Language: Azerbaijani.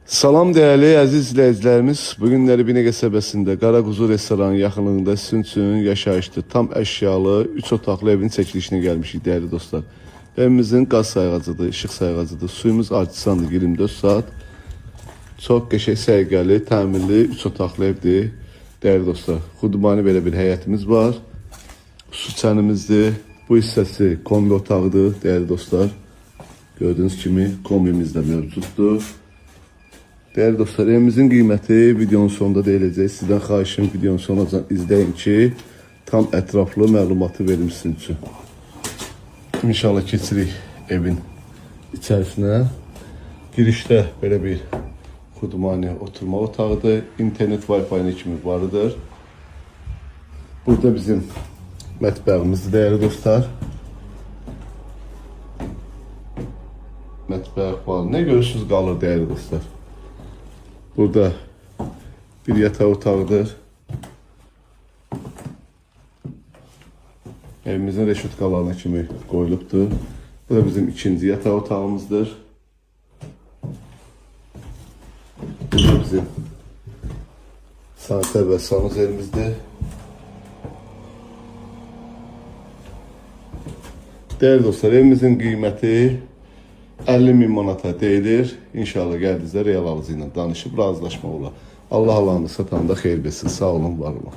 Salam değerli əziz izləyicilərimiz. Bugünləri Binə qəsəbəsində Qaraquzu restoranın yaxınlığında sizin üçün yaşayışlı, tam əşyalı, 3 otaqlı evin çəkilişine gəlmişik değerli dostlar. Evimizin qaz sayğacıdır, işıq sayğacıdır, suyumuz artisandır 24 saat. Çox qəşəng səliqəli, təmirli 3 otaqlı evdir değerli dostlar. Xudmani belə bir həyətimiz var. Su çənimizdir. Bu hissəsi kombi otağıdır değerli dostlar. Gördüğünüz kimi kombimiz de mövcuddur. Değerli dostlar, evimizin qiyməti videonun sonunda deyiləcək. Sizdən xahişim videonun sonuna izləyin ki, tam ətraflı məlumatı verim sizin üçün. İnşallah keçirik evin içərisinə. Girişdə belə bir xudmani oturma otağıdır. İnternet Wi-Fi kimi vardır. Burada bizim mətbəximizdir değerli dostlar. Mətbəx var. Ne görürsünüz qalır değerli dostlar. Burada bir yatağı otağıdır. Evimizin reşutkalarına kimi qoyulubdur. Bu da bizim ikinci yatağı otağımızdır. Bu da bizim sanitär ve sanuzerimizdir. Değerli dostlar, evimizin qiyməti 50.000 manata deyilir. İnşallah gəldinizdə real alıcı ilə danışıb razılaşma olar. Allah alanı satanda xeyir versin. Sağ olun, var olun.